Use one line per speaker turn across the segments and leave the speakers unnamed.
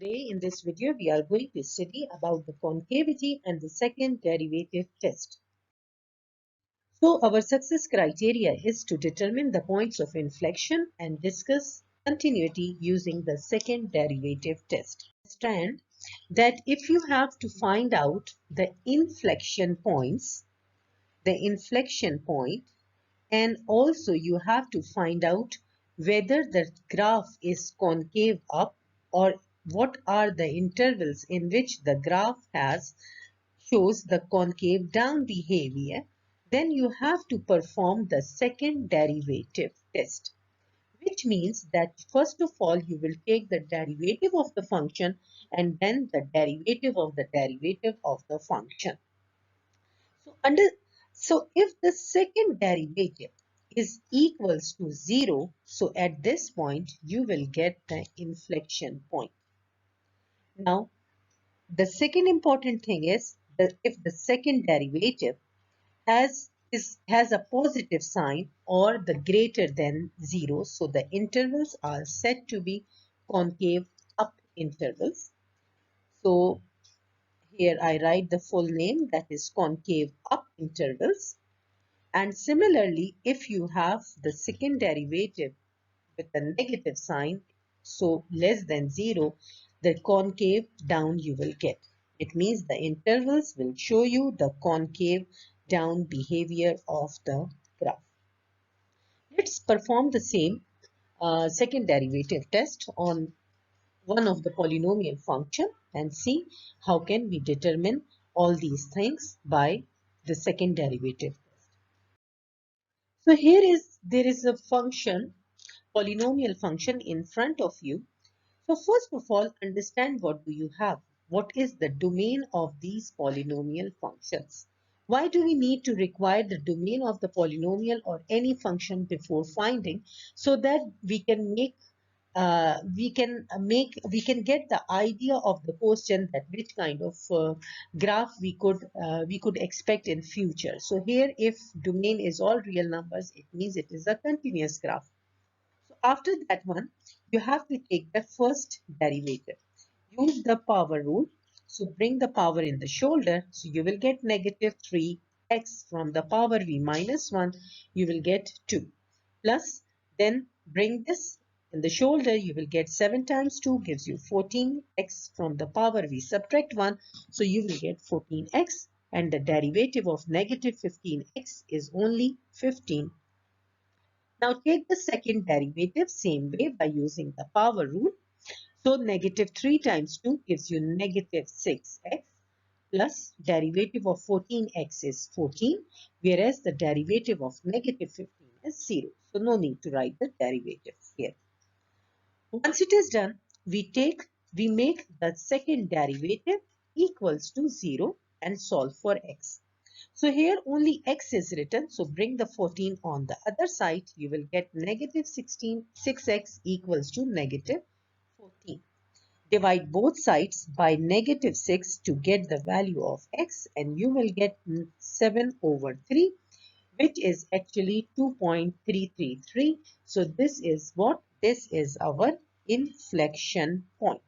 Today in this video we are going to study about the concavity and the second derivative test. So our success criteria is to determine the points of inflection and discuss continuity using the second derivative test. Understand that if you have to find out the inflection points, the inflection point, and also you have to find out whether the graph is concave up or what are the intervals in which the graph shows the concave down behavior, then you have to perform the second derivative test, which means that first of all you will take the derivative of the function and then the derivative of the derivative of the function. So if the second derivative is equals to 0, so at this point you will get the inflection point. Now, the second important thing is that if the second derivative has a positive sign or the greater than 0, so the intervals are said to be concave up intervals. So here I write the full name, that is concave up intervals. And similarly, if you have the second derivative with a negative sign, so less than 0, the concave down you will get. It means the intervals will show you the concave down behavior of the graph. Let's perform the same second derivative test on one of the polynomial function and see how can we determine all these things by the second derivative test. So there is a function, polynomial function in front of you. So first of all, understand what do you have. What is the domain of these polynomial functions? Why do we need to require the domain of the polynomial or any function before finding, so that we can get the idea of the question, that which kind of graph we could expect in future. So here, if domain is all real numbers, it means it is a continuous graph. So after that one, you have to take the first derivative. Use the power rule. So bring the power in the shoulder. So you will get negative 3x from the power v minus 1. You will get 2. Plus, then bring this in the shoulder. You will get 7 times 2 gives you 14x from the power v subtract 1. So you will get 14x. And the derivative of negative 15x is only 15. Now take the second derivative same way by using the power rule. So negative 3 times 2 gives you negative 6x plus derivative of 14x is 14, whereas the derivative of negative 15 is 0. So no need to write the derivative here. Once it is done, we make the second derivative equals to 0 and solve for x. So here only x is written, so bring the 14 on the other side. You will get negative 6x equals to negative 14. Divide both sides by negative 6 to get the value of x, and you will get 7 over 3, which is actually 2.333. So this is what? This is our inflection point.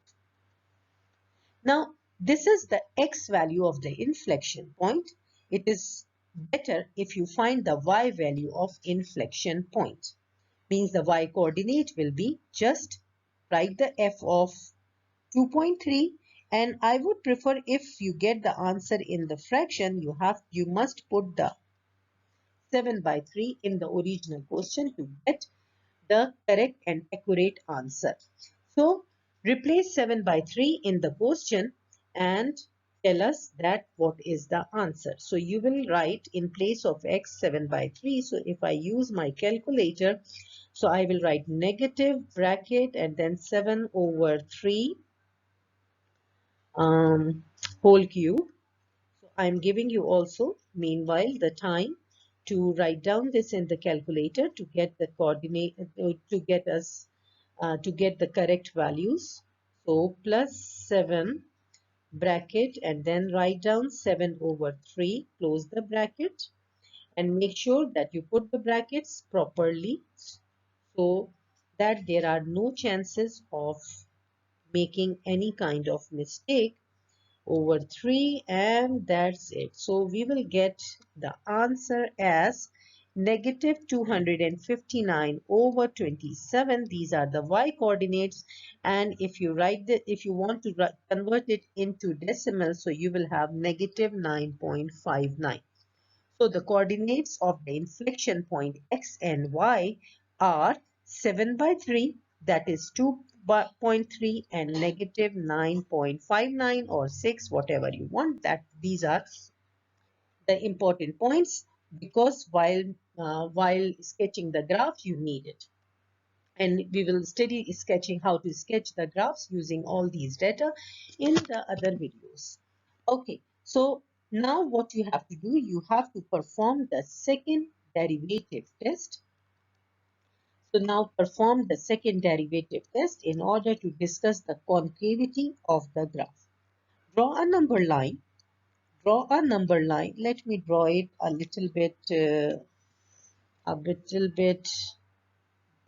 Now, this is the x value of the inflection point. It is better if you find the y value of inflection point. Means the y coordinate will be just write the f of 2.3, and I would prefer, if you get the answer in the fraction, you must put the 7 by 3 in the original question to get the correct and accurate answer. So replace 7 by 3 in the question and tell us that what is the answer. So you will write in place of x 7 by 3. So if I use my calculator, so I will write negative bracket and then 7 over 3 whole cube. So I'm giving you also meanwhile the time to write down this in the calculator to get the coordinate, to get the correct values. So plus 7 bracket and then write down 7 over 3, close the bracket, and make sure that you put the brackets properly so that there are no chances of making any kind of mistake over 3, and that's it. So we will get the answer as negative 259 over 27. These are the y coordinates, and if you want to convert it into decimal, so you will have negative 9.59. So the coordinates of the inflection point x and y are 7 by 3, that is 2.3, and negative 9.59 or 6, whatever you want. That these are the important points, because while sketching the graph you need it. And we will study sketching how to sketch the graphs using all these data in the other videos. Okay, so now what you have to do, you have to perform the second derivative test. So now perform the second derivative test in order to discuss the concavity of the graph. Draw a number line. Draw a number line. Let me draw it a little bit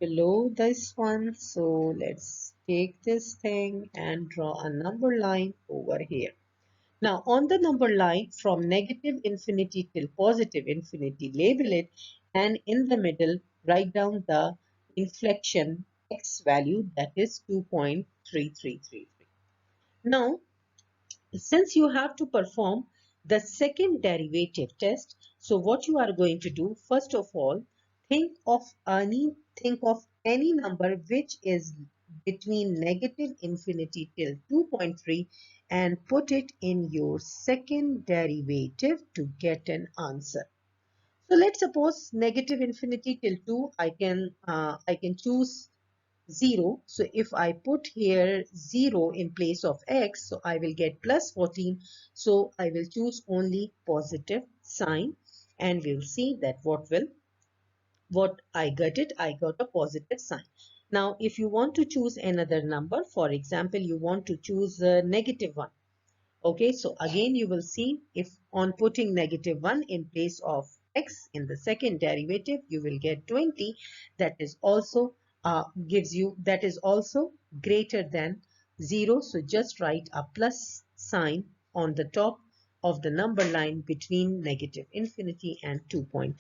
below this one. So let's take this thing and draw a number line over here. Now on the number line, from negative infinity till positive infinity, label it, and in the middle write down the inflection x value, that is 2.3333. Now since you have to perform the second derivative test, so what you are going to do, first of all, think of any number which is between negative infinity till 2.3 and put it in your second derivative to get an answer. So let's suppose negative infinity till 2, I can choose 0. So if I put here 0 in place of x, so I will get plus 14. So I will choose only positive sign, and we'll see that what I got a positive sign. Now if you want to choose another number, for example you want to choose negative 1. Okay, so again you will see, if on putting negative 1 in place of x in the second derivative, you will get 20. That is also that is also greater than 0. So just write a plus sign on the top of the number line between negative infinity and 2.3.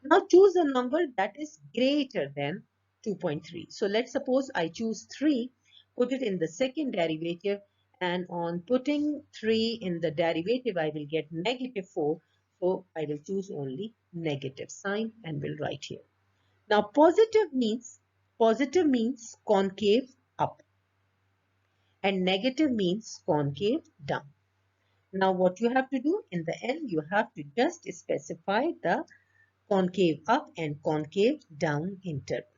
Now choose a number that is greater than 2.3. So let's suppose I choose 3, put it in the second derivative, and on putting 3 in the derivative, I will get negative 4. So I will choose only negative sign and will write here. Now positive means concave up, and negative means concave down. Now what you have to do in the end, you have to just specify the concave up and concave down interval.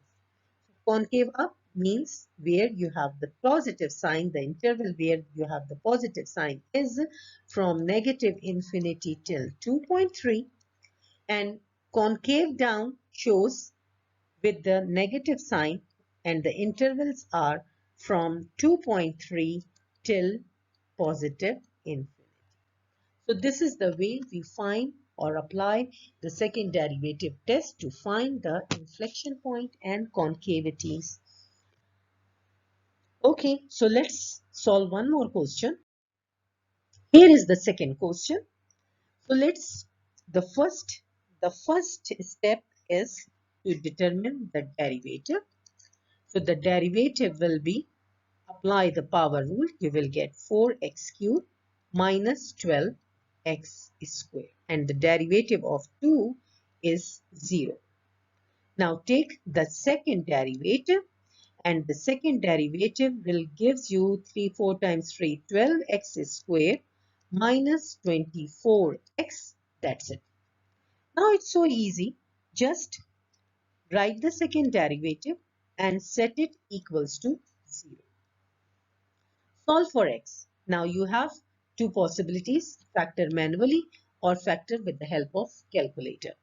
Concave up means where you have the positive sign, the interval where you have the positive sign is from negative infinity till 2.3, and concave down shows with the negative sign, and the intervals are from 2.3 till positive infinity. So this is the way we find or apply the second derivative test to find the inflection point and concavities. Okay, so let's solve one more question. Here is the second question. So the first step is to determine the derivative. So the derivative will be, apply the power rule, you will get 4x cubed minus 12x squared, and the derivative of 2 is 0. Now take the second derivative, and the second derivative will gives you 4 times 3, 12x squared minus 24x. That's it. Now it's so easy. Just write the second derivative and set it equals to 0. Solve for x. Now you have two possibilities, factor manually or factor with the help of calculator.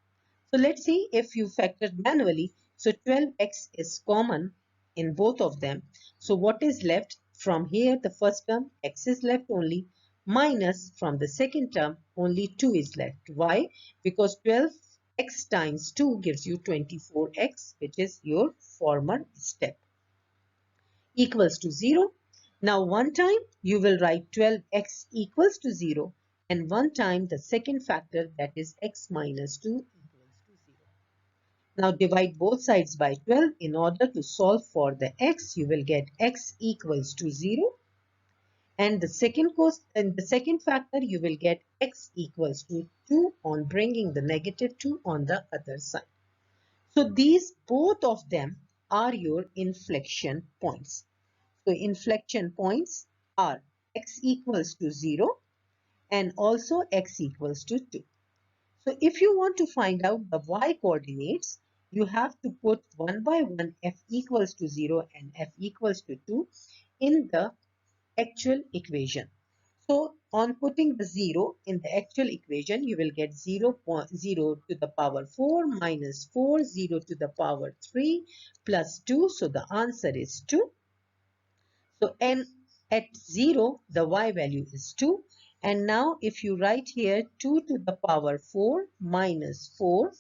So let's see if you factored manually. So 12x is common in both of them. So what is left from here? The first term, x is left only, minus from the second term, only 2 is left. Why? Because 12x times 2 gives you 24x, which is your former step, equals to 0. Now one time you will write 12x equals to 0, and one time the second factor, that is x minus 2, equals to 0. Now divide both sides by 12. In order to solve for the x, you will get x equals to 0. And the second factor, you will get x equals to 2 on bringing the negative 2 on the other side. So these both of them are your inflection points. So inflection points are x equals to 0 and also x equals to 2. So if you want to find out the y coordinates, you have to put one by one f equals to 0 and f equals to 2 in the actual equation. So on putting the 0 in the actual equation, you will get 0.0 to the power 4 minus 4, 0 to the power 3 plus 2. So the answer is 2. So n at 0, the y value is 2. And now if you write here 2 to the power 4 minus 4,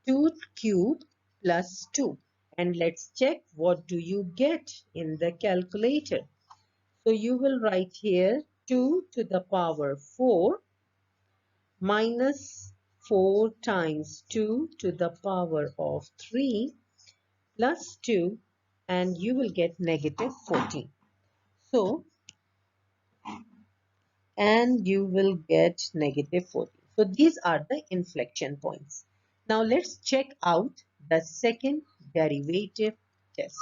2 cubed plus 2. And let's check what do you get in the calculator. So you will write here 2 to the power 4 minus 4 times 2 to the power of 3 plus 2, and you will get negative 14. So and you will get negative 14. So these are the inflection points. Now let's check out the second derivative test.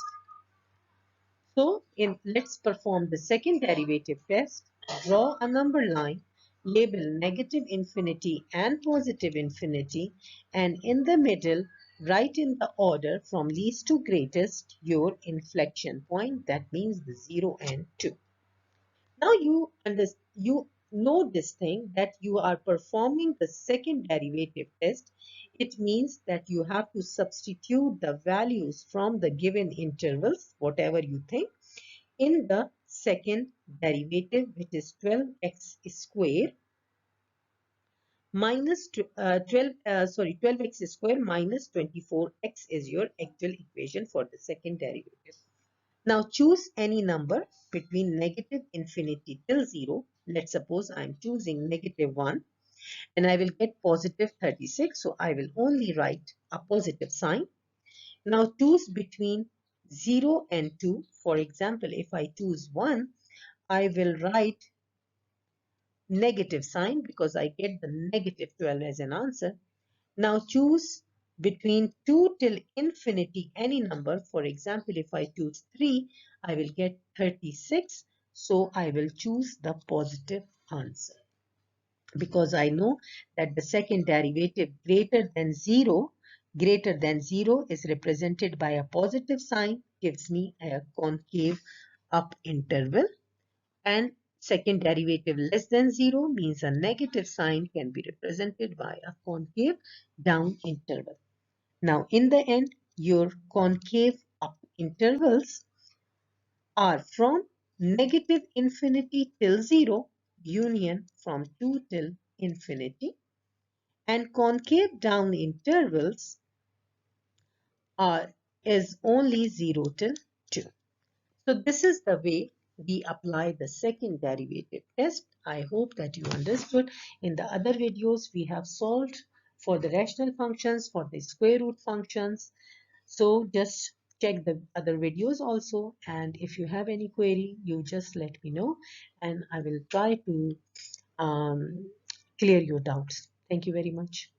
So let's perform the second derivative test. Draw a number line, label negative infinity and positive infinity, and in the middle, write in the order from least to greatest your inflection point. That means the 0 and 2. Now you know this thing that you are performing the second derivative test. It means that you have to substitute the values from the given intervals, whatever you think, in the second derivative, which is 12x square minus 12x square minus 24x is your actual equation for the second derivative. Now choose any number between negative infinity till 0. Let's suppose I'm choosing negative 1 and I will get positive 36. So I will only write a positive sign. Now choose between 0 and 2. For example, if I choose 1, I will write negative sign because I get the negative 12 as an answer. Now choose between 2 till infinity any number. For example, if I choose 3, I will get 36. So I will choose the positive answer because I know that the second derivative greater than 0 is represented by a positive sign, gives me a concave up interval, and second derivative less than 0 means a negative sign can be represented by a concave down interval. Now, in the end, your concave up intervals are from negative infinity till 0, union from 2 till infinity, and concave down intervals is only 0 till 2. So this is the way we apply the second derivative test. I hope that you understood. In the other videos, we have solved for the rational functions, for the square root functions. So just check the other videos also. And if you have any query, you just let me know and I will try to clear your doubts. Thank you very much.